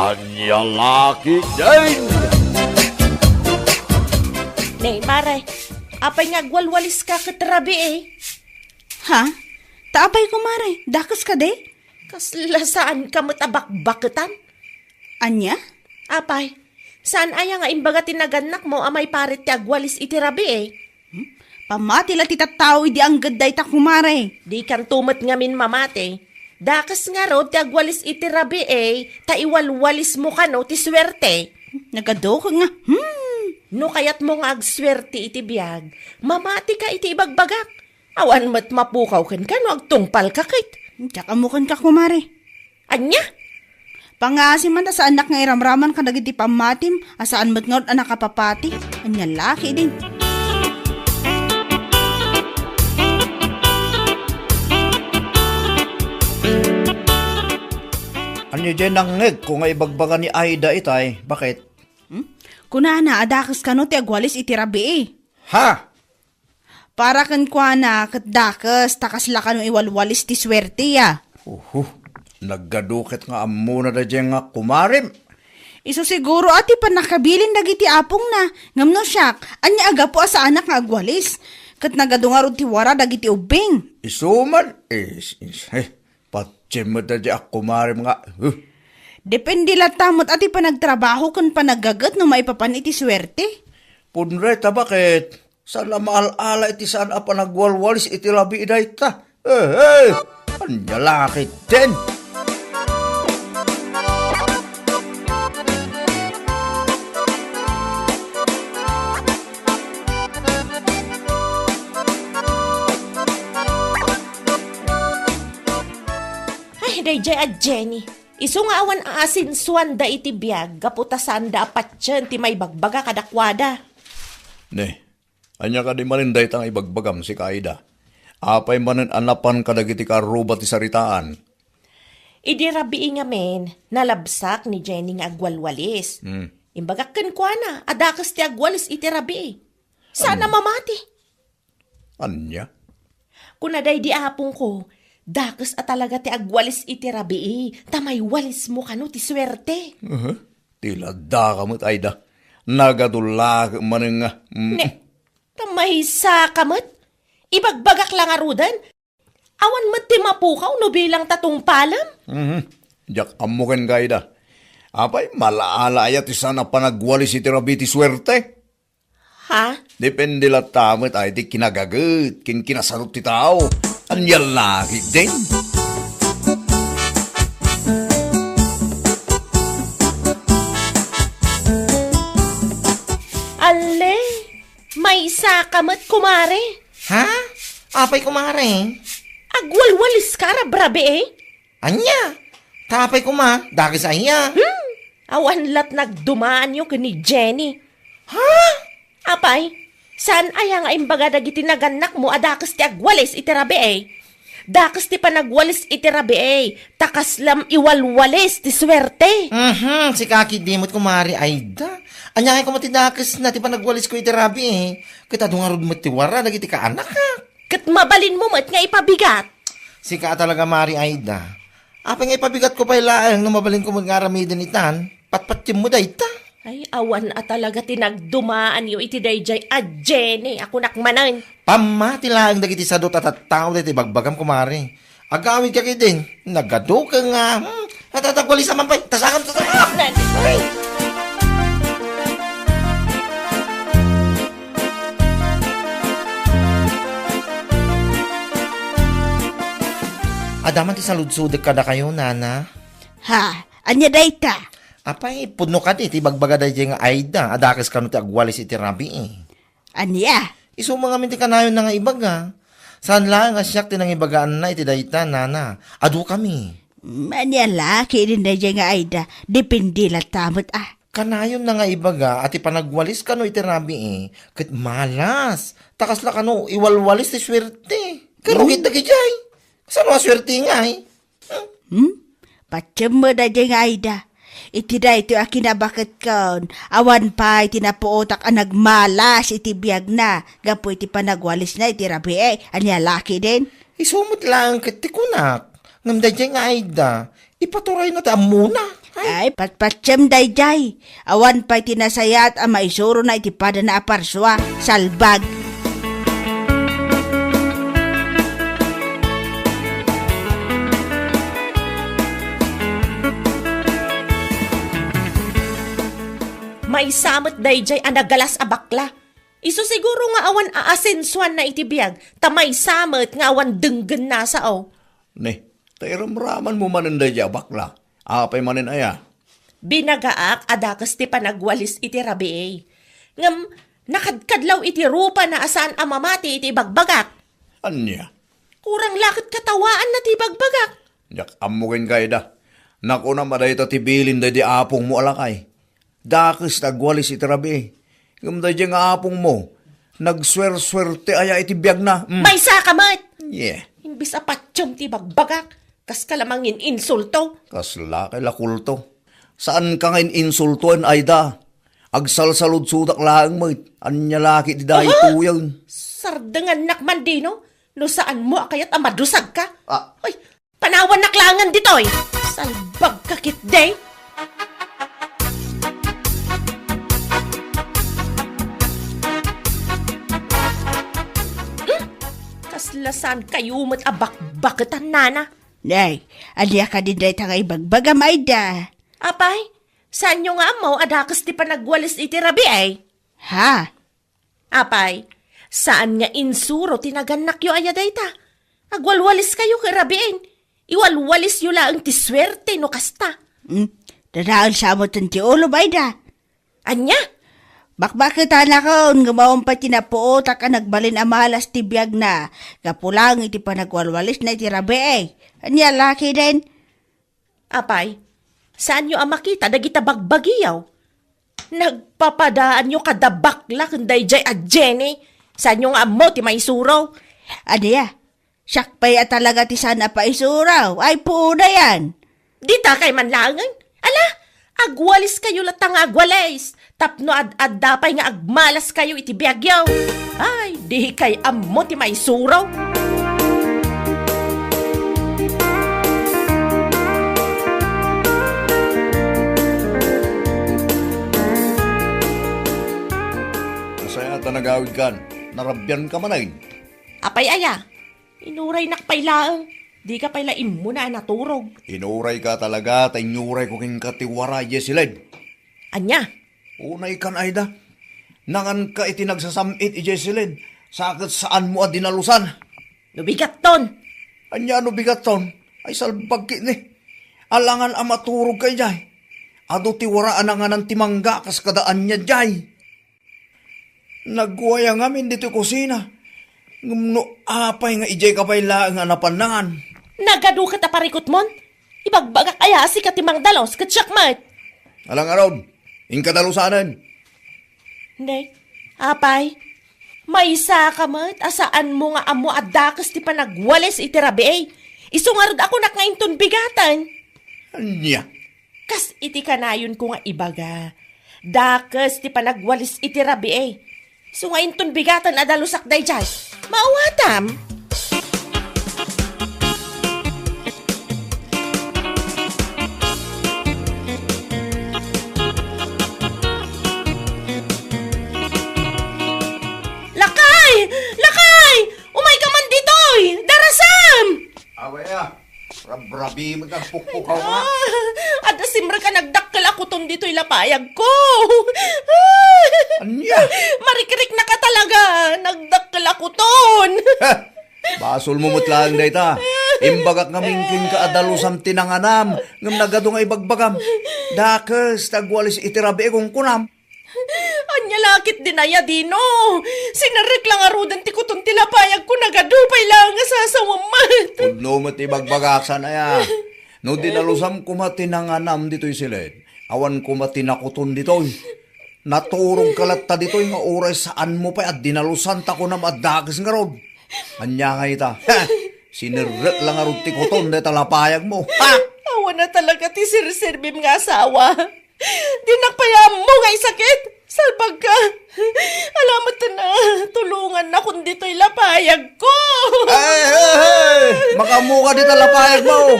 Anyang laki din! Nay, mare, apay nga gwalwalis ka katrabi eh. Ha? Taapay ko, mare. Dakas ka de? Kasla saan ka matabak-baketan? Anya? Apay, saan aya nga imbaga tinaganak mo amay parit ti agwalis itirabi eh? Pamati la ti tattao idi ang gaday ta kumare. Di kan tumat nga min mamate. Dakas nga ro ti agwalis itirabi eh, ta iwalwalis mo ka no ti swerte. Nagado ka nga. No kayat mo nga agswerte iti biyag, mamati ka iti ibagbagak. Awan mat mapukaw kan ka no agtungpal ka kit. Tsaka mukan ka kumare. Anya? Pangasi man ta sa anak nga iramraman ka dagiti pamatim, asaan mat nga anak kapapati. Anya laki din. Ano dyan nangeg kung nga ibagbaga ni Aida itay? Bakit? Kunana, adakas ka no ti agwalis itirabi eh. Ha? Para kan kwa na katdakas, takas la ka no iwalwalis ti swerte ya. Naggadukit nga amuna da dyan nga kumarim. Iso siguro ati pa nakabilin dagiti apong na. Ngamno siyak, anya aga po sa anak nga agwalis. Kat nagadungarod ti wara dagiti ubing. Isuman, patsin mo da dyan kumarim nga. Depende la tamot ati pa nagtrabaho kan panagagat no maipapan iti swerte. Punreta bakit? Saan maal-ala iti saan apa nagwalwalis iti labi iday ta? Anya lakit din. Ay, dayjay at Jenny. Isu nga awan aasin suwanda iti biyag, gaputasan da apatyan ti may bagbaga kadakwada. Ne, anya ka di maninday tang ibagbagam si Kaida. Apay manin anapan kadagiti karuba ti saritaan. Idi rabi nga men, nalabsak ni Jenny nga agwalwalis. Imbagak kan kwa na, adakas ti agwalis iti rabi. Sana mamati. Anya? Kunaday di apong ko, dakas at talaga ti agwalis iti rabi, tamay walis mo kano ti swerte. Tila da kamot Aida. Nagadulag manin nga. Ne, tamay sa kamot. Ibagbagak lang arudan. Awan mat ti mapukaw no bilang tatong palam. Jak amuken Kaida. Apay malaala ti sana panagwalis iti rabi ti swerte. Ha? Depende la tamot ay ti kinagagat, kinasarot ti tao. Anya lagi din. Ale, may sakamat kumare. Ha? Apay kumare? Agwalwalis ka ra brabe eh. Anya? Tapay kuma, dagis aya. Awan lat nagdumaan yung ni Jenny. Ha? Apay, saan aya nga imbaga dagiti naganak mo adakas ti agwalis iti rabi eh. Dakas ti panagwalis iti rabi eh. Takas lam iwalwalis ti swerte. Si kaki dimot kumare Aida. Anya ko matidakas na ti panagwalis ko iti rabi eh. Kita dungarod mo ti wara, dagiti ka anak ha. Kat mabalin mo mat nga ipabigat. Si ka talaga Mari Aida. Apay nga ipabigat ko pa ilaang nung mabalin ko mo nga ramidin itan. Patpatim mo day ta. Ay, awan at talaga tinagdumaan yung iti dayjay at Jenny. Ako nakmanan. Pamati lang dagiti sadot at tao dito bagbagam kumare. Agawid ka kayo din. Nagado ka nga. Natatagwalis naman pa. Tasakam. Ay! Adaman ti saludsudek kada kayo, nana. Ha? Anya dayta? Apay, pudno ka ti bagbaga day nga Aida. Adakis ka no ti agwalis iti rabi eh. Anya? Iso mga minti kanayon na nga ibaga. Saan lang nga siyak tinang ibagaan na iti dayta, nana. Adu kami. Anya laki din dayjay nga Aida. Depende la tamot ah. Kanayon na nga ibaga at ipanagwalis ka no iti rabi eh. Kat malas. Takas la ka no, iwalwalis ti swerte. Karugit na kijay. Saan mga swerte nga eh? Patsam mo dayjay nga Aida. Iti da ito akinabakit kaon. Awan pa iti napuotak ang nagmalas iti biyag na. Gapo iti panagwalis na iti rabi eh. Anya laki din. Isumot lang kiti kunak. Ngamda dyan nga Aida. Ipaturay na ta muna. Ay, patpatsem dayjay. Awan pa'y tinasayat ang maisuro na itipada na aparswa, salbag. May samot dayjay ang nagalas a bakla. Isu siguro nga awan aasensuan na itibiyag, ta may samot nga awan denggen na sao. Ne, tairamraman mo manin day bakla. Apay manin aya. Binagaak adakas ti panagwalis iti rabi. Ngam, nakadkadlaw iti rupa na asaan amamati iti bagbagak. Anya? Kurang lakit katawaan na ti bagbagak. Yak amukin kay da. Naku na maday ito tibilin day di apong mo alakay. Dakis tagwalis iti rabi. Ngam day nga apong mo. Nagswer-swerte aya iti biyag na. May sakamat! Yeah. Imbis apatsyon ti bagbagak, kas kalamangin insulto. Kasla kay lakulto. Saan ka ngayon insultuan ay da? Agsalsalod sudak laang mo. Anya laki di dahi tuyang. Sardangan nakman di no? No saan mo akayat amadusag ka? Ah. Ay, panawan naklangan ditoy. Salbag kakit day. Kaslasan kayo mat abak-bakatan nana. Nay, alya ka din day tangay bagbagam ay da. Apay, saan nyo nga mo adakas ti panagwalis iti rabi ay? Ha? Apay, saan nga insuro tinaganak yo ayaday ta? Agwalwalis kayo kay rabiin. Iwalwalis yo lang ti swerte no kasta. Dadaan sa mo ti ulo ba da? Anya? Bakbakita na kon, gumawang pa tinapuot ka nagbalin amalas ti biyag na. Kapulang iti panagwalwalis na iti rabi. Anya laki din? Apay, saan nyo ang makita dagita bagbagiyaw? Nagpapadaan nyo kada bakla kanday jay at Jenny. Saan nyo nga mo ti maisuraw? Adiya, sakpay at talaga ti sana pa isuraw. Ay puuna yan. Dita kay manlangan. Ala, agwalis kayo latang agwalis. Tapno ad dapay nga agmalas kayo iti biyagyaw. Ay, di kay amo ti maisuraw. Masaya ata nagawid kan. Narabyan ka manayin. Apay aya, inuray nakpaylaang. Di ka paylaim mo na naturog. Inuray ka talaga, tainyuray ko king katiwara, Yesiled. Anya? Unay kan ay da. Nangan ka iti nagsasamit, Yesiled. Sakit saan mo at dinalusan. Nubigat ton. Anya no bigat ton? Ay salbag ni. Alangan ang maturog kay jay. Ado tiwaraan na nga ng timangga kas kadaan niya jay. Nagwaya ngamin dito kusina. Ngumno apay nga ijay kapay lang nga napanangan. Nagadu ka taparikot mon? Ibagbagak aya si katimang dalos katsyakmat. Alang araw, inkadalusanan. Hindi. Apay, may isa ka mat, asaan mo nga amo at dakas ti panagwales iti rabi eh. Isungarod ako nakainton bigatan. Anya? Kas iti kanayon ko nga ibaga. Dakas ti panagwalis iti rabi eh. Sungainton bigatan adalusak day jay. Mauwatam. Lakay! Lakay! Umay ka man ditoy! Darasam! Awaya, rabrabi magkagpukpukaw nga. Ada simra ka nagdakkel ako ton dito'y lapayag ko. Anya? Marikirik na ka talaga. Nagdakkel ako ton. Basol mo mutlaan day ta. Imbagak nga mingking ka adalusam tinanganam. Ngam nagado nga ibagbagam. Dakes, tagwalis itirabi kong kunam. Anya lakit dinaya dino. Sinarek lang arudan ti kuton tilapayag ko nagadupay lang nga sasawamat. Udno mo ti bagbagaksan aya. No dinalusam kumatinanganam dito'y silid. Awan kumatinakuton dito'y. Naturong kalat ta dito'y nga oras saan mo pa at dinalusan ta ko na madakis nga rod. Anya nga ita. Sinirret lang arod ti kuton de talapayag mo. Ha! Awa na talaga ti sirsirbim nga asawa. Dinakpayam mo nga sakit. Salbag ka. Alamat na. Tulungan na kung dito'y lapayag ko. Hey! Makamuka di talapayag mo.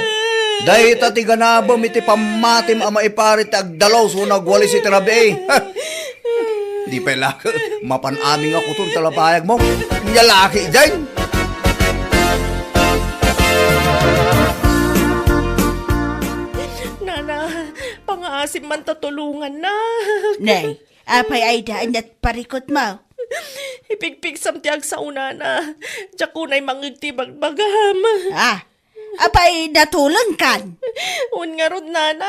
Dahil ita ti ganabam iti pamatim ama iparit agdalaw so nagwalis iti rabi. Di pa ilaka, mapanaming ako itong talapayag mo. Nyalaki dyan. Nana, pang-aasim man tatulungan na. Nay, apay ay daan at parikot mo. Ipigpig samtiag sa una na. Diyak ko na'y mangigtibag bagam. Apay natulong kan. Un nga rod, Nana.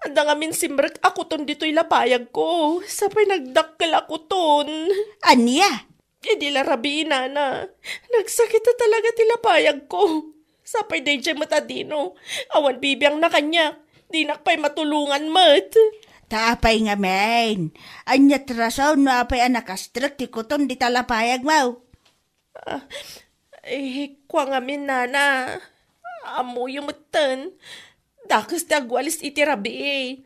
Anda nga min simrek ako ton dito'y lapayag ko. Sapay nagdakkel ako ton. Anya? Di larabi, Nana. Nagsakit na talaga ti lapayag ko. Sapay day dyan matadino. Awan bibiyang na kanya. Di nakpay matulungan mat. Taapay nga men. Anya trasaw no apay anakastrak ti kuton di talapayag mo. Kwa nga min, Nana. Amo yung matan. Dakas ti agwalis iti rabi.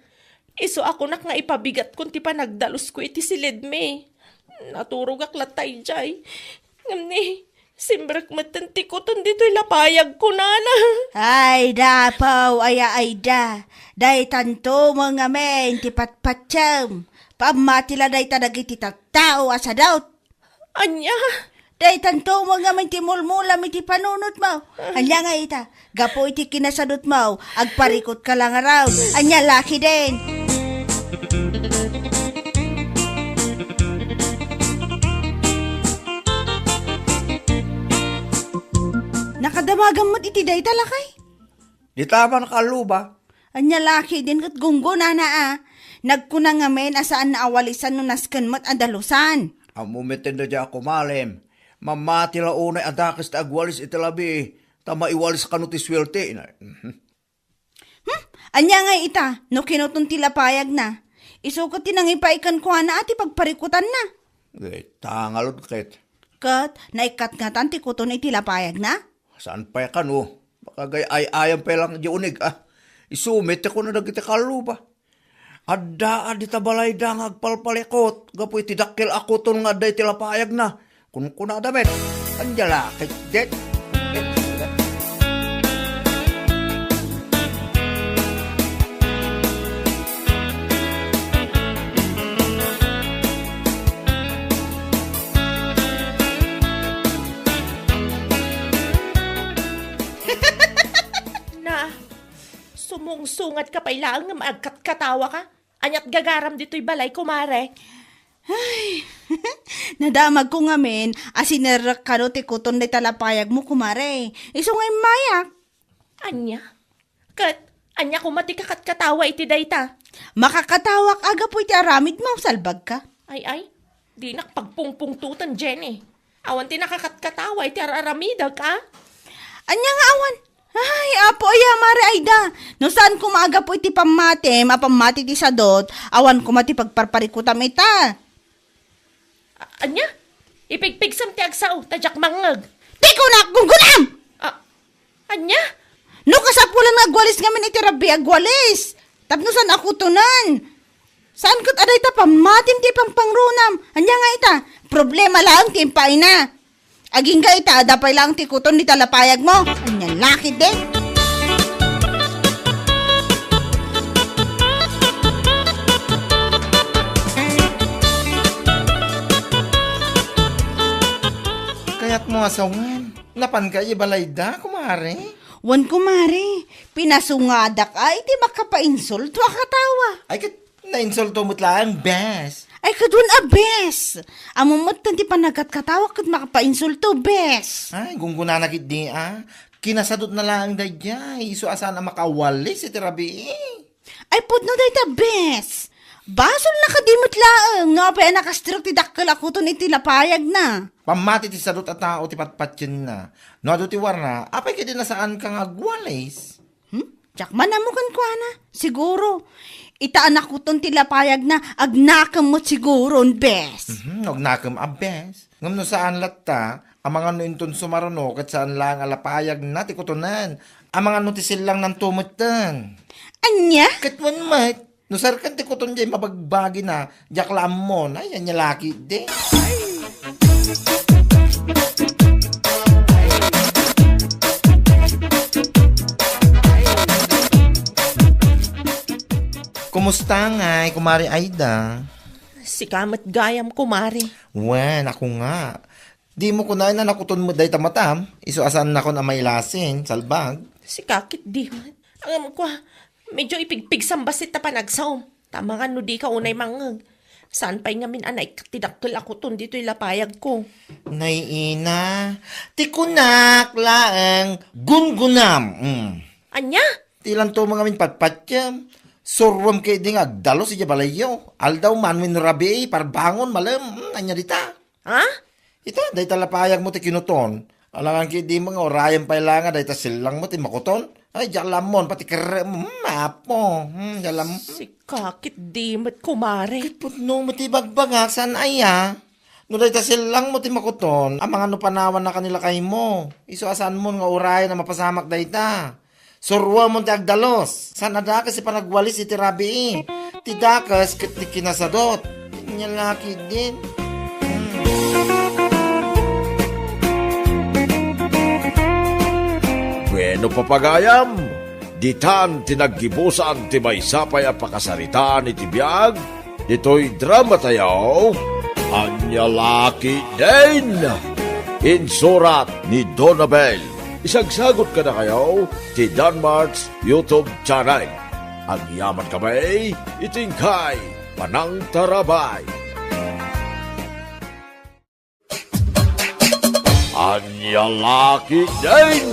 Iso ako nak nga ipabigat kung ti panagdalos ko iti silid me. Naturog aklatay jay. Ngamni, simbrek matan ti kuton dito'y lapayag ko, Nana. Ay dapaw ay da. Day tanto mga men ti patpatsam. Pamatila day tanagiti tattao asa daw. Anya? Day tanto mga men ti mulmula iti panunot mo. Anya nga ita. Gapo iti kinasadot mo. Agparikot ka lang araw. Anya laki din. Nakadamagan mo't iti day talakay. Di tama nakaluba. Anya laki din kat gunggo na. Nagkuna nga men asaan na awalisan no nasken mo't adalusan. Amumitin na dyan ako malim. Mamati la unay adakas ta agwalis iti labi. Tama iwalis ka no ti swerte. Anya nga ita, no kinutong tilapayag na. Isukot tinang ipaikan ko na ati pagparikutan na. Tangalod ket. Kat, naikat nga tanti kuton itilapayag na? Saan pa ka no? Baka gay ay-ayam pa lang di unig Isumit ko na nagiti kaluba. Adda di tabalay da nga agpalpalikot. Gapo iti dakil ako ton nga day tilapayag na. Kung kuna damit. Anjala ket det. Sumungsungat ka pa ilang nga maagkat-katawa ka. Anyat gagaram dito'y balay, kumare. Nadamag ko nga men, asinerak ka no ti kuton na talapayag mo kumare. Iso nga mayak. Anya? Anya kumati kakat-katawa iti dayta. Makakatawak aga po iti aramid mo, salbag ka. Ay, di nakpagpungpungtutan, Jenny. Awan ti nakakat-katawa iti araramidag ka. Anya nga awan. Ay, apo aya mare ayda. No saan kumaga po iti pamate, mapamati ti sadot, awan kumati pagparparikutam ita. Anya? Ipigpigsam ti agsaw, tadyak mangag. Di ko na gunggunam! Anya? No kasapulan agwalis ngamin iti rabi agwalis. Tapno saan ako tunan? Saan ko't aday ta pamatim ti pangpangrunam? Anya nga ita, problema lang ti impay na. Aging ka ita, adapay lang ti kuton ni talapayag mo. Anya laki din. Kaya't mo asawan. Napan ka ibalay da, kumare. Wan kumari, pinasungadak ay ti makapainsulto akatawa. Ay, kat na-insulto mo't lang, bes. Ay kadun abes. Amumot tanti panagkat-katawa kat makapainsulto bes. Ay, gunguna na kit di Kinasadot na lang da jay. Iso asan na makawalis iti rabi Ay pudno day ta bes. Basol na kadimot laeng. No pa nakastrok ti dakkel ako to iti lapayag na. Pamati ti sadot at tao ti patpatyan na. No ado ti warna, apay kaya nasaan ka nga agwalis. Tsak manamukan ko na. Siguro. Itaan ako ton tilapayag na agnakam mo siguro, bes. Huwag nakam abes. Ngam no saan latta, ang mga no inton sumarano, kat saan lang alapayag na tikutunan. Ang mga no tisilang ng tumutan. Anya? Katwan mat, no sarkan tikuton dyan mabagbagi na, jaklam mo na, yan niya laki de. Kumusta nga, kumari Aida? Si kamat gayam, kumari. Wen, ako nga. Di mo kunain na nakuton mo day tamatam. Iso asan na ko na may lasin, salbag. Si kakit di man. Ang ko, medyo ipigpig sambasit na panagsaw. Tama nga no di ka unay mangag. Saan pa'y ngamin anay katidakkel ako ton dito'y lapayag ko. Naiina, tikunak laang gungunam. Anya? Tilan to mga min patpatyam. Surwam kay ding agdalo si Jabalayo. Aldaw manwin rabi, parbangon malam. Anya dita. Ha? Ita, day talapayag mo ti kinuton. Alangan kay di mga orayan pailangan, day ta silang mo ti makuton. Ay, jalamon, pati kere mo, mapo. Jalam. Si kakit di mat kumari. Putno mo ti bagbagasan aya. No day ta silang mo ti makuton. Ang mga panawan na kanila kay mo. Iso asan mo nga orayan na mapasamak day ta. Surwa mo ti agdalos. Sana dakas si panagwalis iti rabi. Ti dakas kit ti kinasadot. Nyalaki din. Bueno papagayam, ditan tinaggibusan ti may sapay a pakasaritaan iti biyag, dito'y drama tayaw, Anyalaki din! Insurat ni Donabel. Isagsagot ka na kayo ti Danmarks YouTube channel. Ang yaman kamay, itingkay, panang tarabay. Anyalaki din!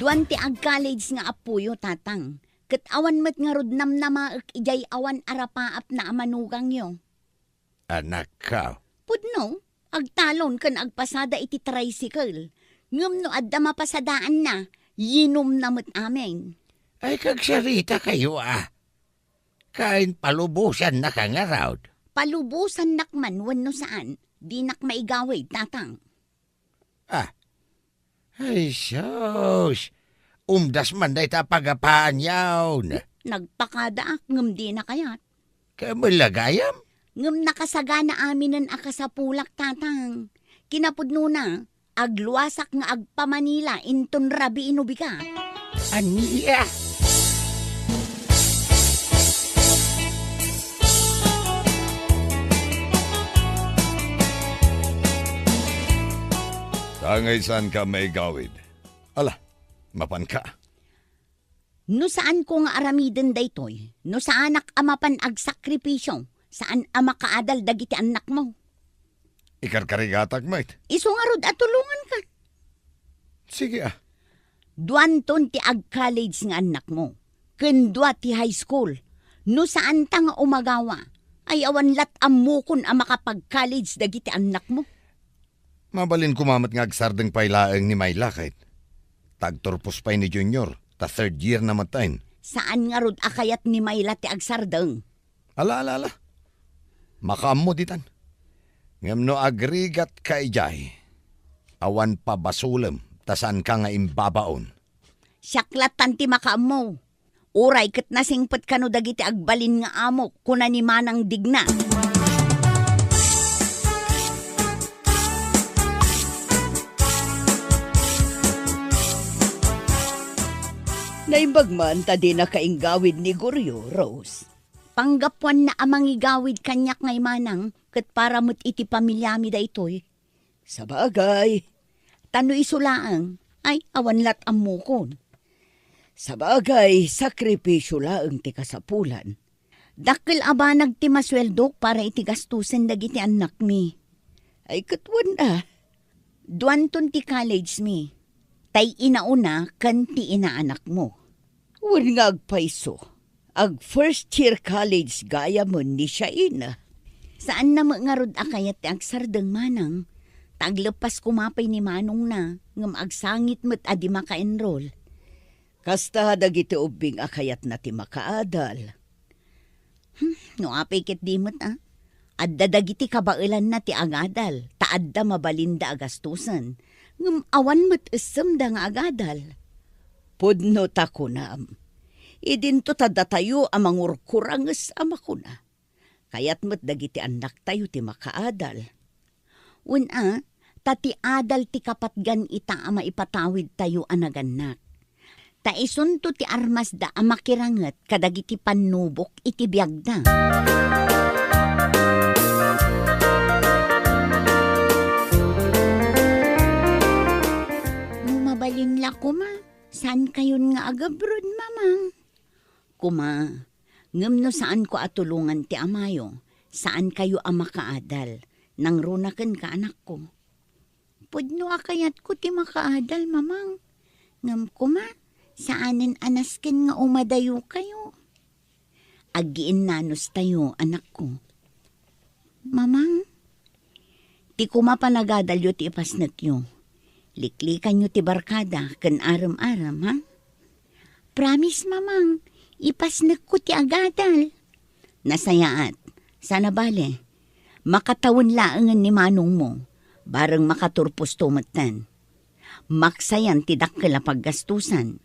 Duan ti ag-college nga apuyo, tatang. Kat awan met nga rod namnamaak ijay awan arapaap na amanugang yo. Anak ka. Pudno, agtalon kan agpasada iti tricycle. Ngam no adda mapasadaan na, yinom na met amin. Ay kagsarita kayo Kain palubusan na kangarawd. Palubusan nakman wano saan, di nak maigawid, tatang. Ay sos. Umdas man day ta pagapaan yawn. Nagpakadaak ngam di na kayat. Kamalagayam? Ngam nakasagana aminan akasapulak, tatang. Kinapudno na, agluwasak nga agpamanila inton rabi inubika. Aniya. Tangay saan ka may gawid? Ala, mapan ka. No saan ko nga aramiden daytoy, no saanak amapan agsakripisyo, saan ama kaadal dagiti anak mo. Ikarkarigatag, mate. Iso nga rod at tulungan ka. Sige Duanton ti ag-college nga anak mo, kendwa ti high school, no saan ta nga umagawa, ay awan lat amukon ang makapag-college dagiti anak mo. Mabalin kumamat nga agsardeng pailaeng ni Mayla kahit. Tagtorpos pa'y ni Junior, ta third year na matayin. Saan nga rod akayat ni Mayla ti agsardeng? Ala. Makaam mo ditan. Ngam no agrigat ka ijay. Awan pa basulem, tasan ka nga imbabaon. Siaklatan ti makaam mo. Uray kat nasingpet ka no dagiti agbalin nga amok kuna ni manang digna. Naimbag man ta di na kainggawid ni Goryo, Rose. Panggapuan na amang igawid kanyak ngay manang kat para mo't iti pamilyami da itoy. Sa bagay. Tano isulaang ay awan lat amukon. Sa bagay, sakripisyo laang ti kasapulan. Dakil aba nagtimasweldo para iti gastusin dagiti anak mi. Ay katwan Duanton ti college mi. Tay inauna kan ti inaanak mo. Wan nga agpaiso. Ag first year college gaya mo ni siya ina. Saan na nga rod akayat ti agsardeng manang, taglepas kumapay ni manong na, ngam agsangit mo't adi maka-enroll. Kasta dagiti ubing akayat na ti makaadal. No apay ket di mo't Adda dagiti kabailan na ti agadal, taadda mabalinda agastusan. Ngam awan mo't isem da nga agadal. Pudno ta kunam. Idinto tada tayo amang urkuranges ama kuna. Kayat mo't dagiti anak tayo ti makaadal. Tati adal ti kapatgan ita ama ipatawid tayo anaganak. Taisunto ti armas da amakiranget kadagiti panubok iti biyag da. Mabalin la kuma, saan kayon nga agabrod, mamang? Kuma, ngem no saan ko atulungan ti amayo, saan kayo amakaadal, nang runaken ka anak ko. Pudno akayat ko ti makaadal, mamang. Ngem kuma, saanin anasken nga umadayo kayo. Agiin nanos tayo, anak ko. Mamang, ti kuma panagadalyo ti ipasnek yo. Liklikan nyo ti barkada, ken aram-aram, ha? Promise, mamang, ipasnek ko ti agadal. Nasayaat, sana bale, makatawon laangan ni manong mo, bareng makaturpos tumatan. Maksayan ti dakkel a paggastusan.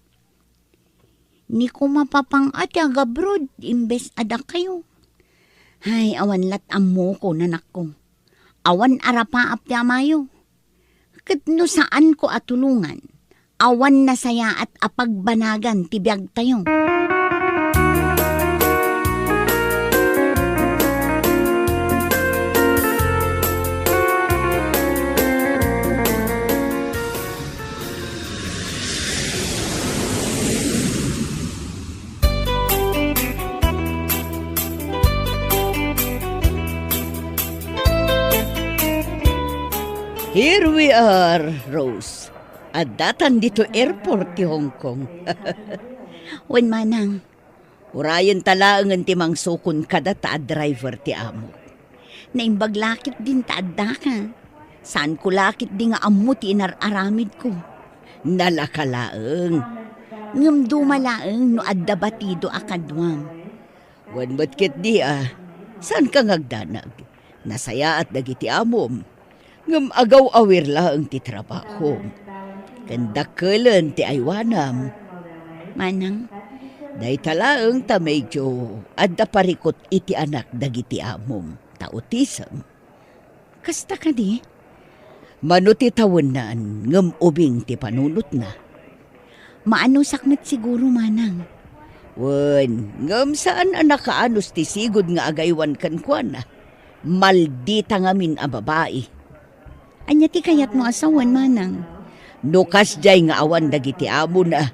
Ni ko mapapang ati agabrod, imbes adak kayo. Hay, awan lat ammo ko, nanak ko. Awan arapaap ti amayo. Ket no saan ko atulungan, awan na saya at apagbanagan ti biyag tayo. Here we are, Rose. At datan dito airport ti Hong Kong. Wen manang, Urayan talaangan ti mangsukon kada ta driver ti amo. naimbag lakit din taadda ka. Saan ko lakit di nga ammo ti inararamid ko. Nalakalaeng. Ngem dumalaeng no adda batido akadwam. Wan batkit di Saan ka ngagdanag? Nasaya at dagiti amom. Ngem agaw awir laeng ti trabaho. Kandakelen ti aywanam. Manang, Day talaeng ta medyo adda parikot iti anak dagiti amom. Ta autism. kasta ka di? Manuti tawanan ngem ubing ti panunot na. Maano sakmet siguro, manang. Wen, ngem saan anak kaanos ti sigod nga agaywan kan kuana. Maldita ngamin a babae. Anya ti kayat mo asawan, manang. Nukas jay nga awan dagiti amo na.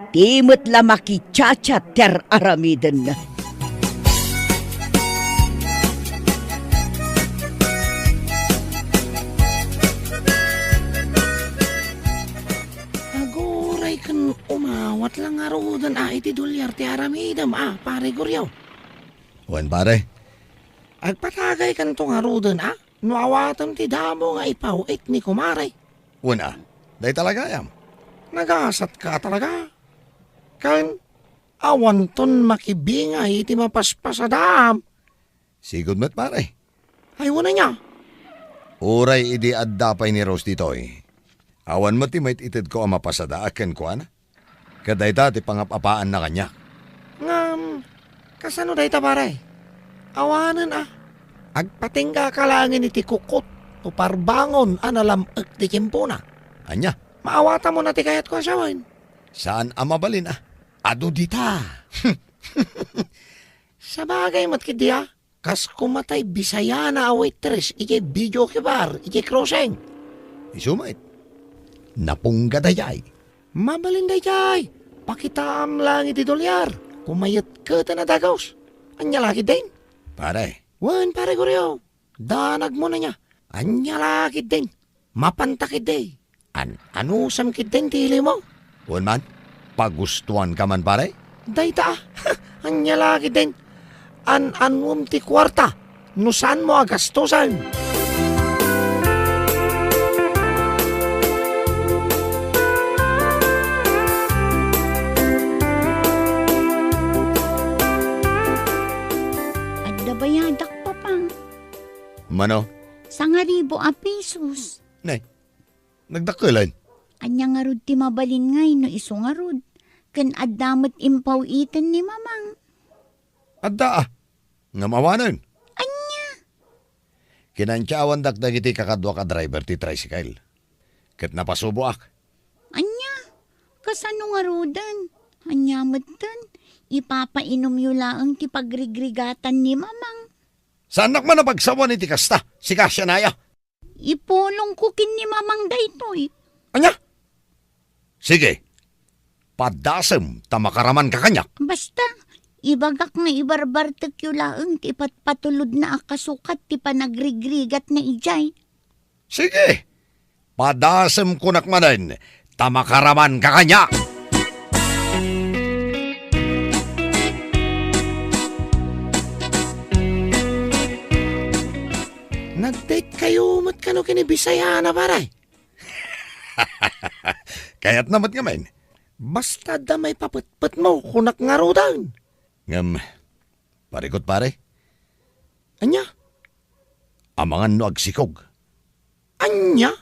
Timot la makichacha ter aramiden na. Aguray kan umawat lang nga rodan iti dolyar ti aramidam pare guryaw. Wan pare, Agpatagay kan to nga rodan nuawatam ti damo nga ipaw ni kumaray. wan day talaga yam. Nagasat ka talaga. Kan awan ton makibingay iti mapaspasadam. Sigod met pare. Ay wala niya. Uray idi adda pay ni Rose ditoy. Awan mo ti mait ited ko ang mapasada aken ko ana. Kaday ti pangapapaan na kanya. Ngam, kasano day ta pare? Awanan Agpatingga ka langin iti kukot o parbangon analam ti kimpuna. Anya, Maawata mo na ti kayat ko asawan. saan amabalin Ado dita. Sa bagay matkidi kas kumatay bisaya na waitress iti video kibar iti crossing. Isumait. Napungga dayay. Mabalin dayay. Pakitaam lang iti dolyar. Kumayat ka ta na dagaws. Anya laki din. Pare, Wan pare guryo. Danag mo na niya. Anya laki din. Mapantakid day. Anusam kid din tili mo. wan man, pagustuhan ka man pare? Dayta anya laki din. Anum ti kwarta. Nusan mo agastusan. Adda bayadak pa pang. Mano, 1,000 a pesos. nay, nagdakulan. Anya nga rod ti mabalin ngay no iso nga rod. Ken addamet impaw iten ni mamang. Adda nga mawanan. Anya? Kinansyawan dagiti kakadwa ka driver ti tricycle. Ket napasubo ak. Anya? Kasano nga rodan? Anyamat tan. Ipapainom yu laang ti pagrigrigatan ni mamang. Sanak man na pagsawa ni tikasta, si Kasya Naya. Ipulong ko kin ni mamang daytoy. Anya? Sige, padasem tamakaraman ka kanyak. Basta, ibagak nga ibarbartek yu laang ti patulod na akasukat ti panagrigrigat na ijay. Sige, padasem kunak manen, tamakaraman ka kanyak. Nag-date kayo mat kano kinibisaya na paray. Kaya't namat nga men. Basta damay papatpat mo kunak nga rodan. Ngam, parikot pare, Anya? amangan no agsikog. Anya?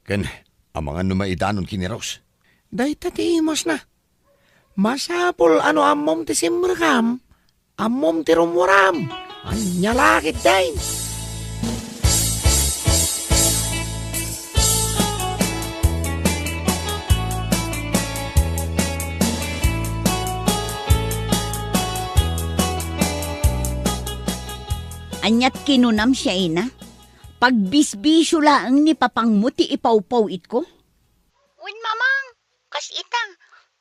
Ken, amangan no maidanon kiniros. Day tatimos na. Masapol ano amom ti simrakam. Amom ti rumuram. Anya lakit day. Anyat kinunam siya ina. Pagbisbisyo laang ni papangmuti ipawpaw it ko. Wen mamang, kas itang,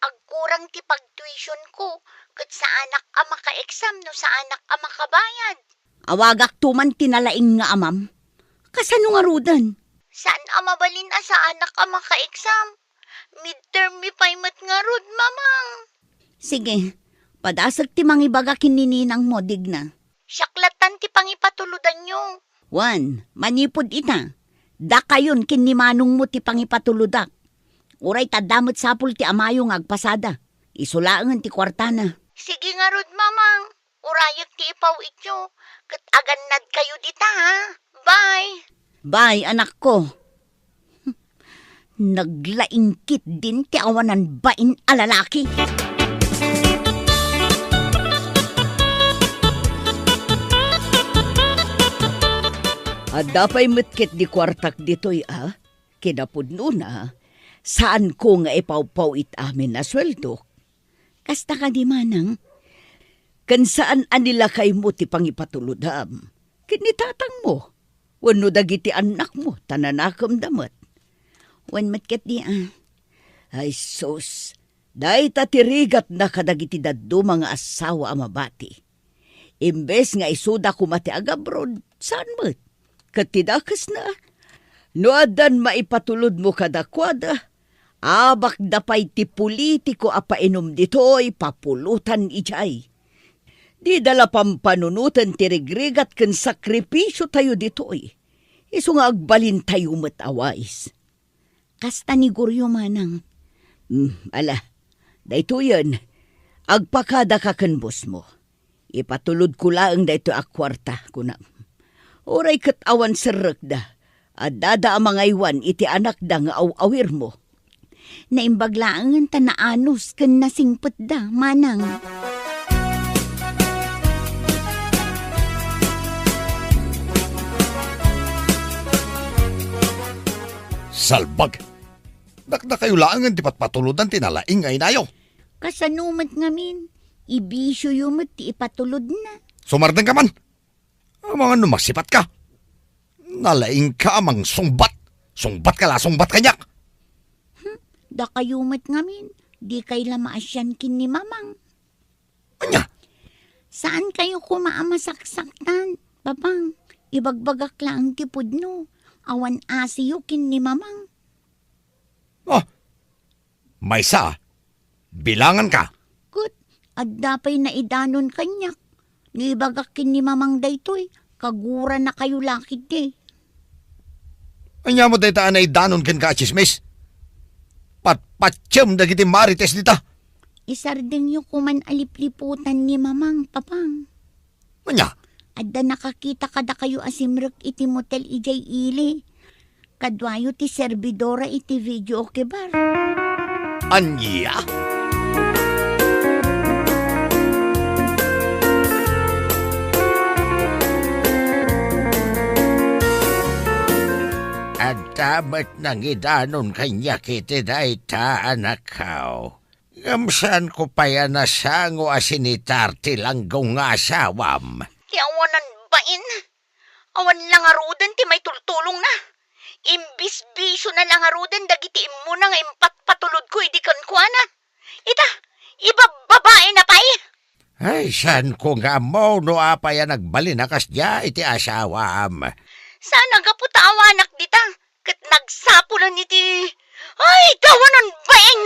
agkurang ti pagtuition ko, kat sa anak ka maka-exam no sa anak ka makabayad. Awagak tuman tinalaing nga amam. Kasano nga rudan? Saan amabalin sa anak ka maka-exam? Midterm mi paymat nga rud, mamang. Sige, padasag ti mangibagakin ni ninang mo, digna. Syaklatan ti pangipatuludan nyo. Wan, manipod ita. Da kayon kin ni manong mo ti pangipatuludak. Uray tadamot sapul ti amayong agpasada. Isulaangan ti kwartana. Sige nga rod, mamang. Urayak ti ipawit nyo. Kat aganad kayo dita, ha? Bye. Bye, anak ko. Naglaingkit din ti awanan bain alalaki. Adapay metkit di kwartak ditoy kinapudno na, saan ko nga ipawpaw it amin na sweldo? Kasta ka di manang, kan saan anila kay mo ti pangipatuludam? Kinitatang mo, wano dagiti anak mo, tananakam damat. Wan metkit di Ay sus, dahi tatirigat na kadagiti daddo mga asawa amabati. Imbes nga isuda kumati agabrod, saan mo't? Katidakas na, noadan maipatulod mo kadakwada, abak dapay ti politiko apainom ditoy papulutan ijay. Di dala pampanunutan ti rigrigat ken sakripisyo tayo ditoy, iso nga agbalin tayo matawais. Kasta ni Guryo manang, ala, dayto yan, agpakada ka ken boss mo. Ipatulod ko laang dayto akwarta kunam. Oray kat awan serek da, at dada ang mga iwan iti anak da nga awir mo. Naimbaglaangan ta na anos kan nasingpet da, manang. Salbag! Dakda kayo laangan ti patpatuludan tinalaing ay nayo. Kasanumat ngamin, ibisyo yumat ti ipatulod na. Sumardeng ka man! Mga numasipat ka. Nalaing ka amang sungbat. Sungbat ka la, sungbat kanyak. Da kayumat ngamin, di kay lamaasyan kin ni mamang. Anya? Saan kayo kumaamasaksakan, babang? Ibagbagak lang tipod no. Awan asiyo kin ni mamang. Oh, may sa. Bilangan ka. Kut, at dapay na idanon kanyak. Nibagakin ni mamang daytoy, kagura na kayo lakid eh. Anya mo dayta anay danon ken ka chismis. Patpatyam dagiti marites dita. Isardeng yu kuman alipliputan ni mamang, papang. Anya? Adda nakakita kada kayo asimrek iti motel ijay ili. Kadwayo ti servidora iti video okay bar. Anya? salamat nang idanon kanya kiti dayta anak kao. Gamsan ko pa yan nasango asinitar tilanggong nga asawam. Ti awanan bain. Awan lang arudan ti may tultulong na. Imbis biso na lang arudan dagiti mo na nga impat patulod ko idikan ko na. Ita, ibababae na pa'y. Ay, saan ko nga mo no apaya nagbalinakas niya iti asawam. Sana nga po anak dita. Kat nagsapo na niti. Ay, gawanan baing.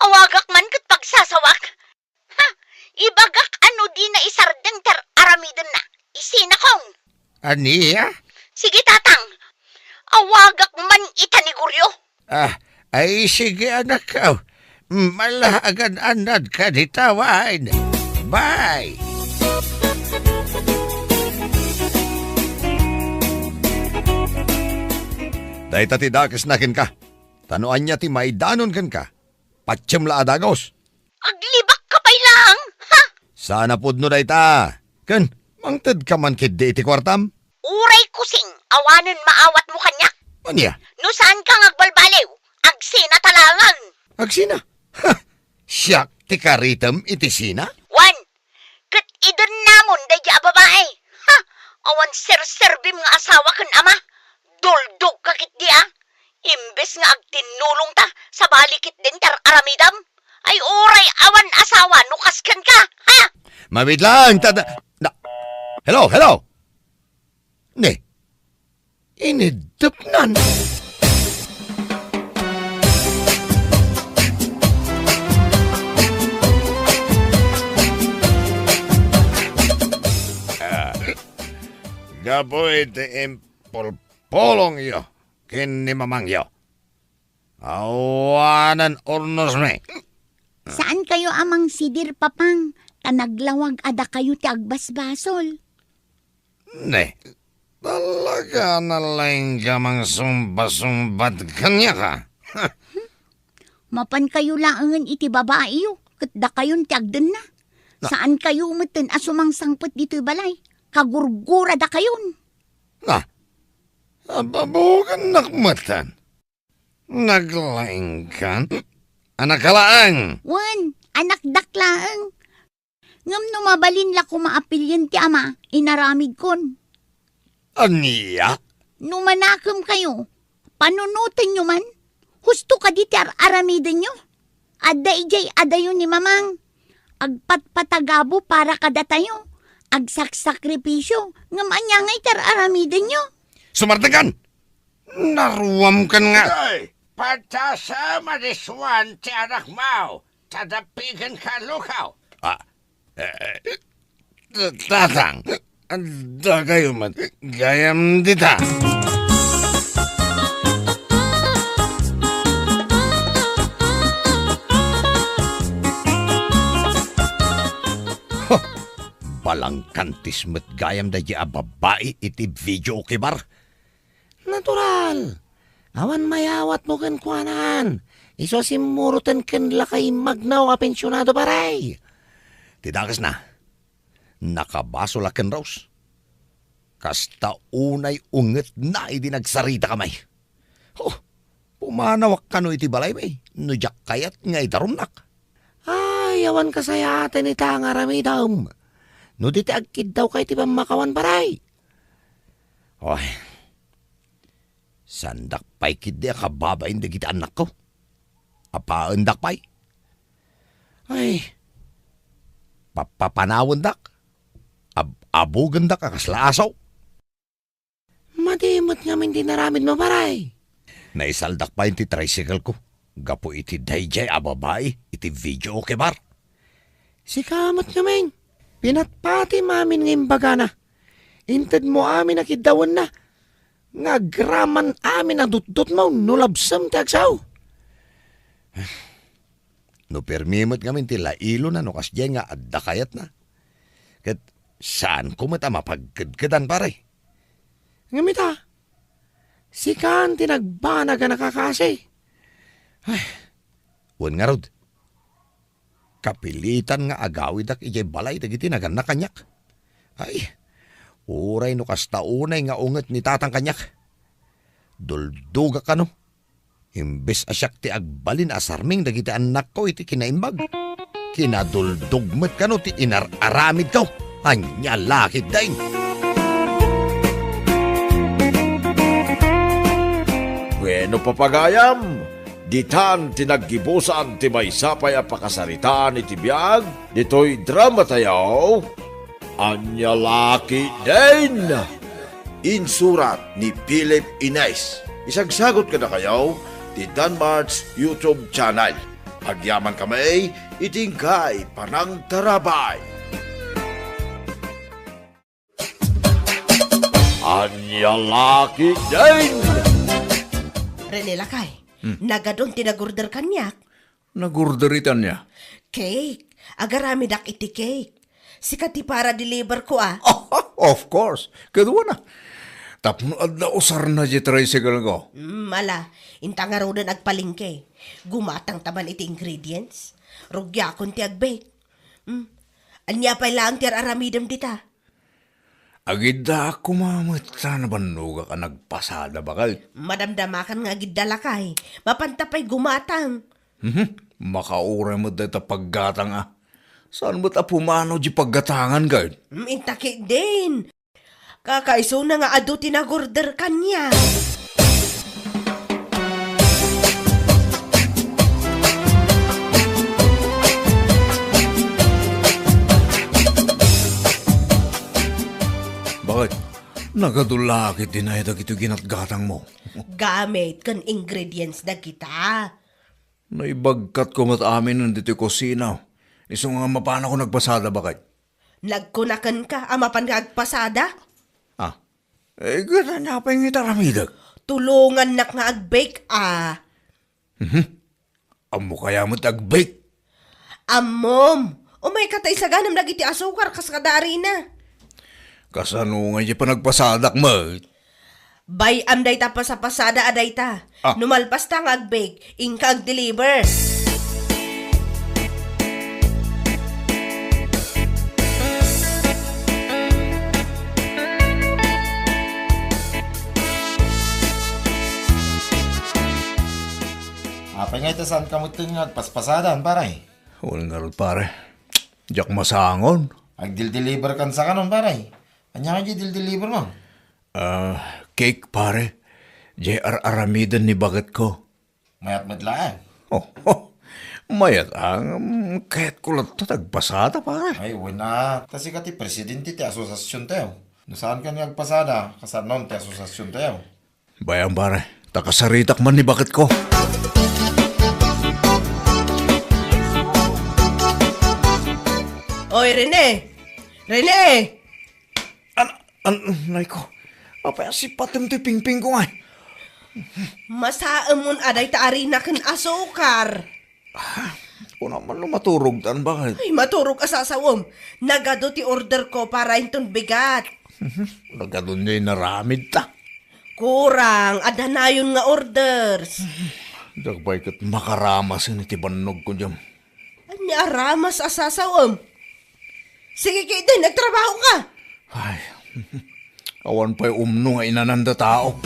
Awagak man kat pagsasawak. Ha, ibagak ano di na isardeng ter aramidan na. Isina kong. Aniya? Sige tatang. Awagak man itaniguryo. Ay sige anak ko. Malagan anad ka ditawan. Bye! Dahi tati dakis nakin ka. Tanuan niya ti maidanon kan ka. Patsyem la adagos. Aglibak ka pa'y lang. Ha? Sana pud no dahi ta. Ken, mangted ka man kid di iti kwartam. Uray kusing. Awanan maawat mo kanya. Anya? No saan kang agbalbaliw? Agsina talangan. Agsina? Ha! Siyak ti karitem iti sina? Wan, kat idan namon daya babae. Ha? Awan ser-serbim nga asawa kan ama. Duldog kakit dia. Imbes nga agtinulong ta sa balikit din tar aramidam. Ay uray awan asawa nukaskan ka. Ha? Mabit lang, tada... Hello, hello! Ne, inidupnan. Gaboy te impolpolong yo. Kini mamang yo. Awanan ornos me. Saan kayo amang sidir papang? Tanaglawag ada kayo ti agbasbasol. Ne, talaga na lang gamang sumba-sumbat kanya ka. Mapan kayo laangan iti babae yo. Katda kayon ti agdan na. Saan kayo umatan asumang sangpot dito'y balay? Kagurgura da kayon. Ababukan nakmatan. Naglaing kan? Anak kalaang. Wan, anak daklaang. Ngam no mabalin la kumaapilyan ti ama, inaramid kon. Aniya? Numanakam kayo, panunutin nyo man. Husto ka di ti aramidan nyo. Ada ijay adayon ni mamang. Agpatpatagabo para kada tayo. Agsaksakripisyo. Ngam anya ngay tar aramidan nyo. Sumartagan! Naruwam kan nga. Ay, patasama diswan ti anak mau. Tadapigan ka lukaw. Tatang, anda kayo man. Gayam dita. Balang kantis met gayam da a babae iti video kibar. Natural. Awan mayawat mo kan kuanan. Iso simurutan kan lakay magnaw a pensyonado paray. Tidakas na. Nakabaso la ken Rose. Kasta unay unget na idi nagsarita kamay. Pumanawak ka no iti balay may. Nujak kayat nga itarumnak. Ay, awan kasayatan ita nga ramidam. No diti agkid daw kay ti pamakawan paray. Oy. Sandak pay kidi kababain da kita anak ko. Apaendak pay. Ay, Papanawon dak. Abugan dak akaslaasaw. madimot nga min dinaramid mo paray. Naisaldak pa iti tricycle ko. Gapo iti dayjay a babae iti video kibar. Si kamot nga men. Pinatpati mamin ng imbaga na. Inted mo amin nakidawan na. Nga graman amin na dutdut mo nulabsam ti agsaw. No permimot ngamin ti lailo na no kasya nga adda kayat na. Kat saan ko mata mapagkadkadan pare? Ngamita, si kan tinagbana ka nakakasi. Ay, wan nga rod. Kapilitan nga agawid ak ijay balay dagiti naganak kanyak. Ay, uray no kastaunay nga unget ni tatang kanyak. Dulduga ka no. Imbes asyak ti agbalin asarming dagiti anak ko iti kinaimbag. Kinaduldugmet ka no ti inararamid ka. Anya lakid daing. Bueno papagayam, ditan tinaggibusan ti maysapay a pakasaritaan iti biag, ditoy drama tayaw, anya laki din. Insurat ni Philip Inez. Isagsagot ka na kayaw ti Danmar's YouTube channel. Agyaman kami, itingkay panang tarabay. Anya laki din. Rene Lakay, nagadon tinagurder kanyak. Nagurderitan niya. Cake, agarami dak iti cake. Sikat ti para deliver ko Of course. Kadwa na. Tapno adda usar na di tricycle ko. Mala, intang araw na nagpalingke. Gumatang taman iti ingredients. Rugya kon ti agbake. Anya pa lang ti aramidam dita. Agida ako mamata na banuga ka nagpasada bakal. Madamdamakan nga gidala kay. Mapantapay gumatang. Makaura mo dito paggatang Saan mo't pumano di paggatangan ka? Intaki din. Kakaiso na nga ado tinagorder kanya. Bakit? Nagadulakit din ay dagito ginatgatang mo. Gamit kan ingredients na kita. Naibagkat ko mat amin nandito kusina. Iso nga mapana ko nagpasada bakit? Nagkunakan ka, amapan ka agpasada? Gana niya pa yung itaramidag. Tulungan nak nga agbake Amo kaya mo tagbake. Amom, umay katay sa ganam lagi ti asukar kas kadari na. Kasano nga niya pa nagpasadak mo? Bay amday ta pa sa pasada aday ta. Numalpas ta nga agbake, ingka ag-deliver. Apay nga ito saan ka mo tingad paspasadan, paray. Walang garot pare. Diyak masangon. Ag-deliver kan sa kanon, paray. Anya nga dil-deliver mo? Cake pare. J.R. Aramidan ni bagat ko. Mayat madlaan. Mayat ang kahit ko lang ito nagpasada pare. Ay, wala. Kasi ka ti presidente ti asosasyon tayo. Nasaan ka niya agpasada? Kasanon ti asosasyon tayo. Bayan pare. Takasaritak man ni bagat ko. Oy, Rene! Rene! Nay ko. Apaya si patim ti pingping ko nga. Masaam mon aday taari na kan asukar. Kung naman lumaturog tan bakit? Ay, maturog asasawom. Nagado ti order ko para inton bigat. Nagadun niya yung naramid ta. Kurang, adhanayon nga orders. Dagbay kat makaramas ni ti banog ko dyan. Anya ramas asasawom. Sige kayo din, nagtrabaho ka. Ay, awan pa'y umno nga inananda tao.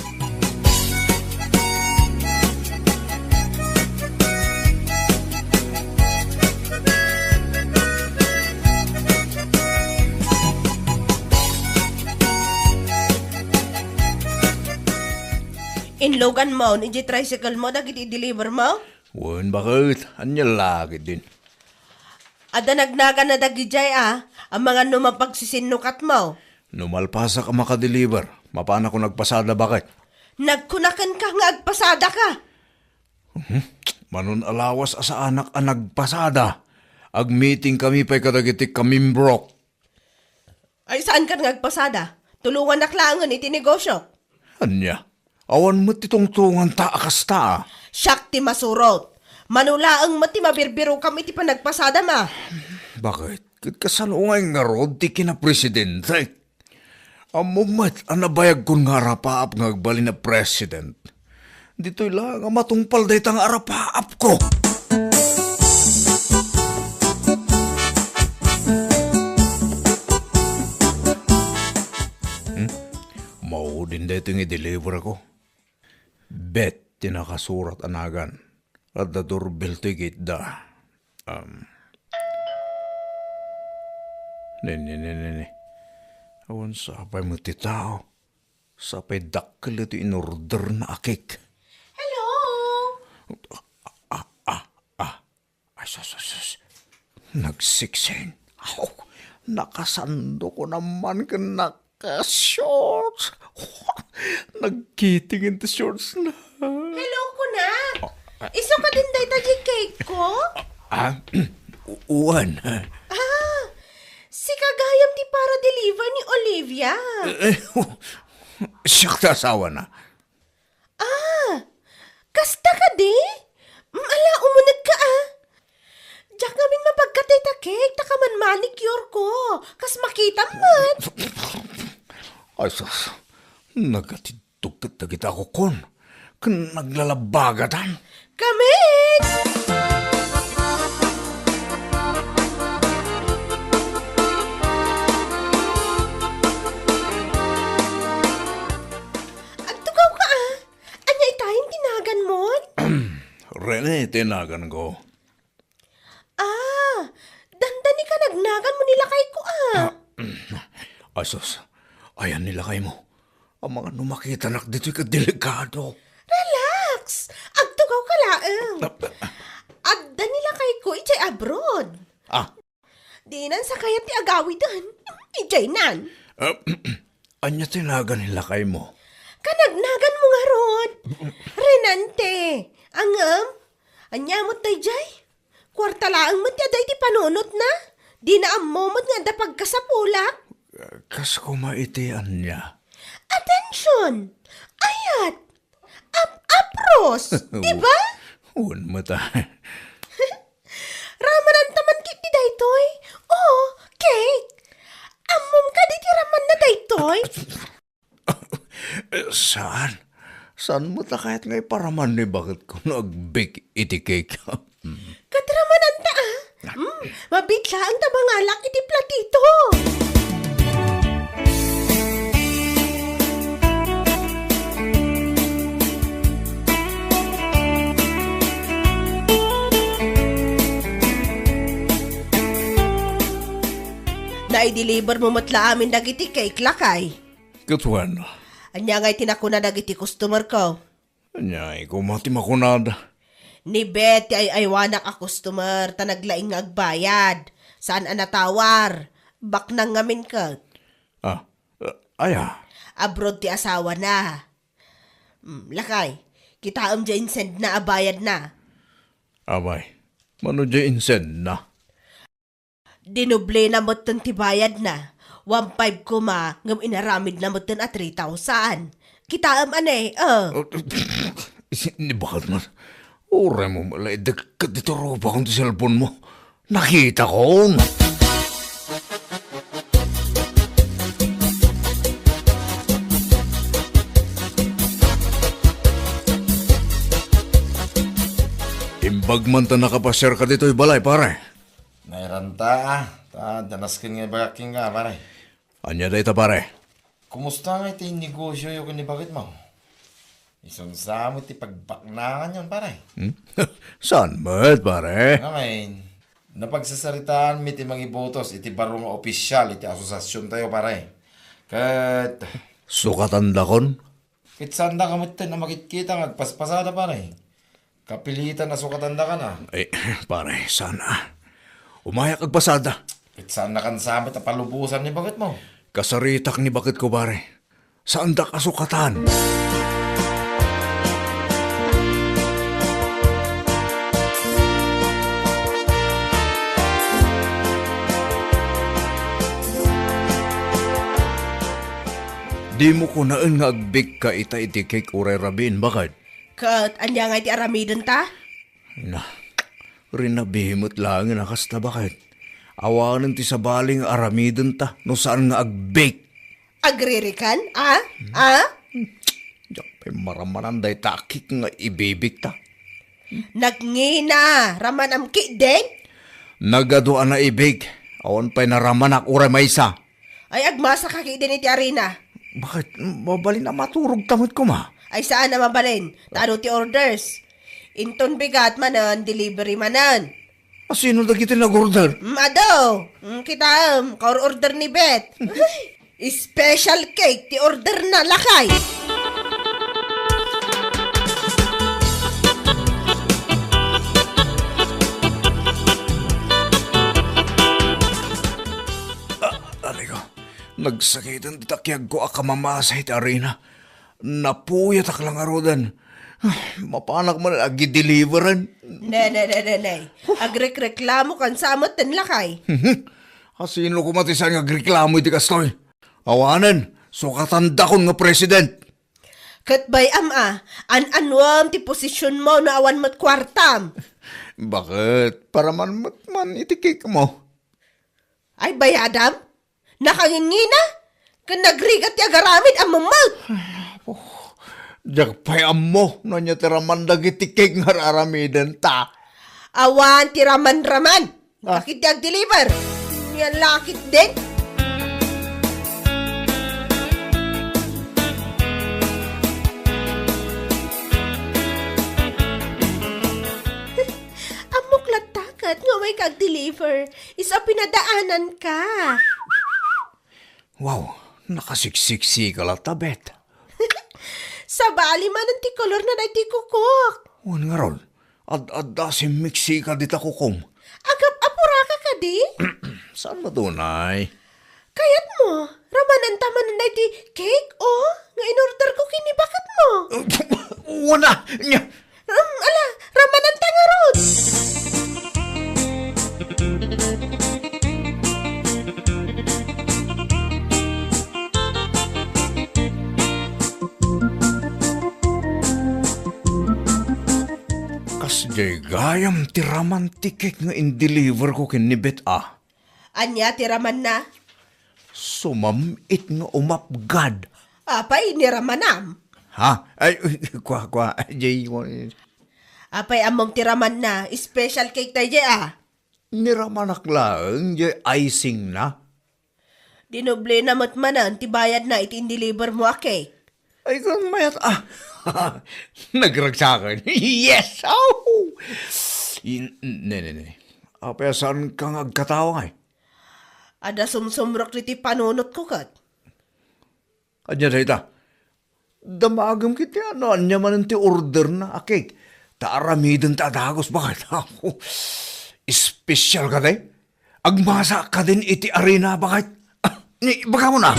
Inlogan mo, ninja tricycle mo, dagiti i-deliver mo? Wan bakit? Anya lagi din. Ada nagnaga na dagijay ang mga numapagsisinnukat mo. Numalpasa ka makadeliver. Mapana ko nagpasada bakit? Nagkunakan ka nga agpasada ka. Manon alawas sa anak ang nagpasada. Ag-meeting kami pa'y kadagitik kamimbrok. Ay, saan ka nga agpasada? Tulungan naklangan iti negosyo. Anya? Awan mo titungtungan ta akas ta. Shakti masurot. Manulaang mati mabirbiro kami iti panagpasada ma. Bakit? Kasanungay nga rod ti kina-presidente. Amumat ang nabayag kong nga arapaap nga agbali na president. Dito'y lang ang matungpal dahi tang arapaap ko. Mau din dahi itong i-deliver ako. Bet tinakasurat anagan. At the doorbell ticket da. Nini. Awan sapay mo ti tao. Sapay dakkel ito in order na akik. Hello? Ay, sus. Nagsiksin. Nakasando ko naman ka naka-shorts. Nagkitingin ti shorts na. Hello ko na. Iso ka din day ta cake ko? Uwan. Si kagayam ti para deliver ni Olivia. Siyak ta asawa na. Kasta ka di? Ala, umunag ka Diyak namin mapagkatay ta cake, takaman manicure ko. Kas makita man. Ay, sus. Nagatidugtag na kita ko kon. Kan naglalabagatan. Kamen! Agtugaw ka Anya itayong tinagan mo? Rene, tinagan ko. Dandani ka nagnagan mo nila kay ko Ay, sus. Ayan nila kayo mo. Ang mga numakita nak dito'y kadelikado. Relax! Agtugaw ka laang. Adda nila kay ko ijay abroad. Dinan sa kayat ti agawi dan. Ijay nan. Anya tinagan nila kayo mo. Kanagnagan mo nga rod. Renante. Angam. Anya mo tay jay. Kwarta laang mo ti aday ti panunot na. Di na ammomot nga da pagkasapulak. Kas kumaitian niya. Attention! Ayat! Apros! Diba? Uwan mo ta. Ramanan taman kit ti daytoy. Oh, cake! Ammom ka di ti raman na daytoy. Saan? Saan mo ta kahit ngay paraman ni bakit ko nag-bake iti cake? Katramanan ta mabitla ang tabangalak iti platito. Na-deliver mo matla amin dagiti cake lakay. Katuan. Anya nga'y tinakuna dagiti customer ko. Anya, kumati makunada. Ni Betty ay aywanak a customer ta naglaing nga agbayad. Saan anatawar? Bak nang ngamin ka. Aya. Abroad ti asawa na. Lakay, kita dyan send na abayad na. Abay, mano dya insend na? Dinoble na mo ti bayad na. 1.5 kuma, ngam inaramid na mo at 3,000. Kita Ni bakit man? Ure mo malay, dagkat dito roba kong cellphone mo. Nakita ko. Imbag man ta nakapashare ka dito'y balay, pare. Nairanta danaskin nga bagaking nga, pare. Anya day ta, pare? Kumusta nga ito yung negosyo yung kanibagit mo? Isang sa mo iti pagbaknangan yun, pare. Saan mo't, pare? Ngayon, napagsasaritaan mi iti mga ibotos, iti baro nga opisyal, iti asosasyon tayo, pare. Kat, Sukatan dakon? kitsanda ka mo ito na makikita nga agpaspasada, pare. Kapilitan na sukatanda ka na. Pare, sana. Umayak agpasada. Kitsanda kan samit na palubusan ni bagit mo. Kasaritak ni bakit ko, pare. Saan da kasukatan? Di mo ko naan nga agbig ka iti cake uray rabin, bakit? Kat, anya nga iti aramidon ta? Na, rinabihimot lang nga nakasta bakit? Awanan ti sabaling aramidon ta, no saan nga agbig. Agririkan? Diyak pa'y maramanan day takik nga ibibig ta. Nagngina, raman amki din? Nagaduan na ibig, awan pa'y naramanak uray maysa. Ay agmasa kaki din iti arena. Bakit? Mabalin na maturog tamot ko ma. Ay saan na mabalin? Tano ti orders? Inton bigat manan, delivery manan. Sino dagiti nag-order? Ado, kita kaor-order ni Bet. Special cake ti order na lakay. Aligo, nagsakitan di takyag ko akamamasa iti arena. Napuyat ak lang arudan. Mapanak man agi-deliveran. Ne. Agrek-reklamo kan samot ten lakay. Sino kumatisan nga reklamo iti kastoy? Awanan, so katanda kon nga president. Katbay an-anwam ti posisyon mo na awan mat kwartam. Bakit? Para man itikik mo. Ay bayadam? Nakangingina? Kan nagrigat ti agaramid ang mamag. Jagpayam mo, no niya tiraman dagitikik nga raramidan ta. Awan ti raman-raman. Kakit ti ag-deliver. Yan lakit din. Amok latakat nga may kag-deliver. Isa pinadaanan ka. Wow, nakasiksiksi ka lang tabet. Sa bali man ang ti kolor na day ti kukok. Wan nga ron, ad-adda si Meksika di ta kukom. Agap apura ka di? Saan mo tunay? Kayat mo, ramanan taman na di cake, oh. Nga in-order ko kinibakat mo. Wana! Nya! Ala, ramanan tanga ron. Kasjay gayam tiraman tikik nga in-deliver ko kinibet ah. Anya, tiraman na. Sumamit nga umapgad. Apay, niramanam. Ha? Ay, kwa, jay, Apay, among tiraman na. Special cake tayo, jay, niramanak lang, jay icing na. Dinoble na matmanan, tibayad na itin-deliver mo a cake. Ay, kung mayat, nagragsakan. Yes! Oh! Ne. Apay, saan kang agkatawa ngay? Ada sumsumrok ti panunot ko kat. Anya dayta. Damagam kiti ano anya man ti order na akik. Taaramiden ta dagos bakit ako. Special ka day? Agmasa ka din iti arena bakit? Baka mo na.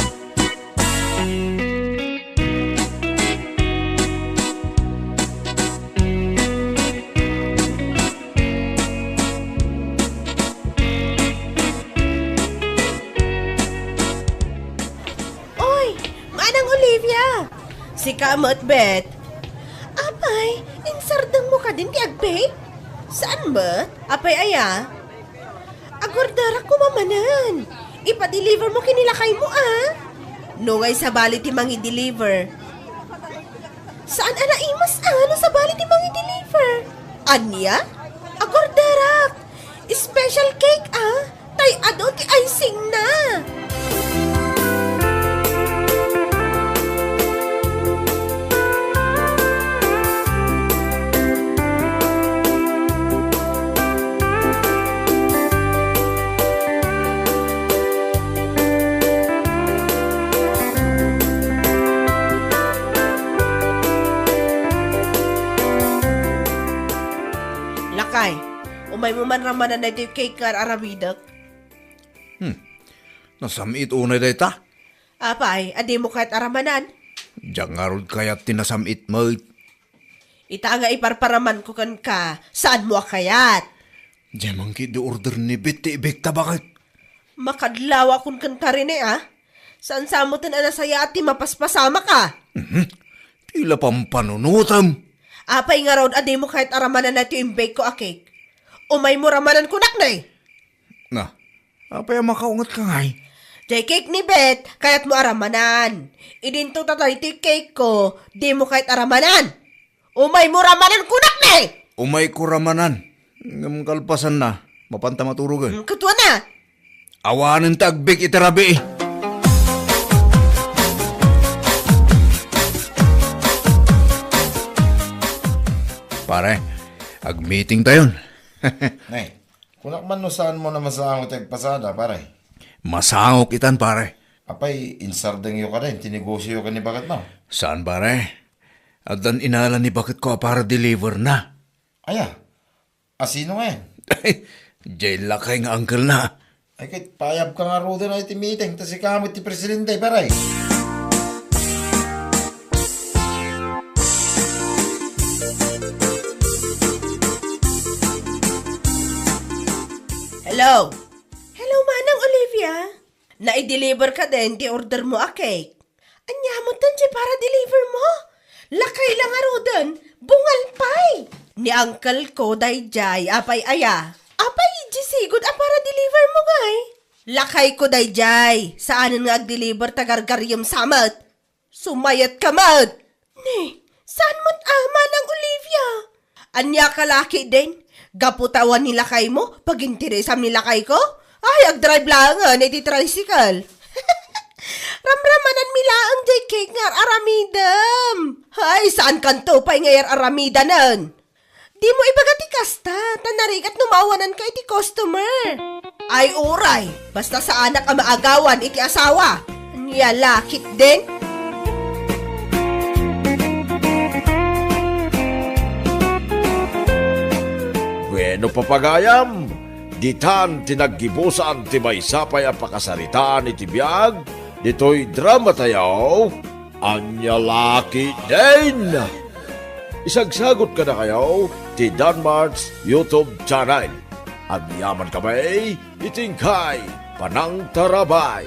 Si Kamot Bet. Apay, insardang mo ka din ti agpay? Saan ba? Apay aya? Agordara ko mamanan. Ipa-deliver mo kinilakay mo Nungay sa bali ti mangi deliver. Saan ana imas ano sa bali ti mangi deliver? Anya? Agordara. Special cake Tay ado ti icing na. Umay mo man ramanan na ito yung cake kar aramidak. Nasamit unay day ta? Apay, adi mo kahit aramanan. Diyan nga ron kayat tinasamit mo. Ita nga iparparaman ko kan ka. Saan mo kayat? Diyan man di order ni Biti ibigta bakit? Makadlawa kun kan ka rin Saan samutan anasaya at mapaspasama ka? Tila pang panunutam. Apay nga ron, adi mo kahit aramanan na ito yung bake ko a cake. Umay mo ramanan kunak na Na, apay makaungat ka ngay. Jay cake ni Bet, kaya't mo aramanan. Idinto tatay ti cake ko, di mo kahit aramanan. Umay mo ramanan kunak na Umay ko ramanan. Ngam kalpasan na, mapanta maturugan. Katwa na. Awanan tagbik itarabi. Pare, ag-meeting tayo. Nay, kunak man no saan mo na masangot ang pasada, pare. Masangok itan, pare. Apay, insardeng yo ka rin, tinegosyo ka ni bakit mo. Saan, pare? At dan inala ni bakit ko para deliver na. Aya, asino nga yan? Jail lakay nga uncle na. Ay kahit payab ka nga roda na iti meeting, tas ikamot ti presidente, pare. Hello? Hello, Manang Olivia? Na-deliver ka din, di order mo a cake. Anya mo tansi para deliver mo? Lakay lang arudan, bungal pay. Ni uncle ko, dayjay, apay aya. Apay, jisigod a para deliver mo ngay. Lakay ko, dayjay, saanan nga ag-deliver tagargaryam samat. Sumayat ka mat. Ni, saan mo't ama ng Olivia? Anya ka laki din? Gaputawan nila kay mo, pag interesam nila kay ko? Ay, ag-drive langan, iti tricycle. Ramramanan mila ang jay cake nga aramidam. Ay, saan kanto pa'y ngayar aramidanan? Di mo ibagati kasta, tanarigat numawanan ka iti customer. Ay, uray, basta sa anak ang maagawan iti asawa. Niya lakit din. Bueno papagayam, ditan tinaggibusan ti maysapay a pakasaritaan iti biag, dito'y drama tayo, anya laki din. Isagsagot ka na kayo ti Danmar's YouTube channel. Ang yaman kamay, itingkay, panang tarabay.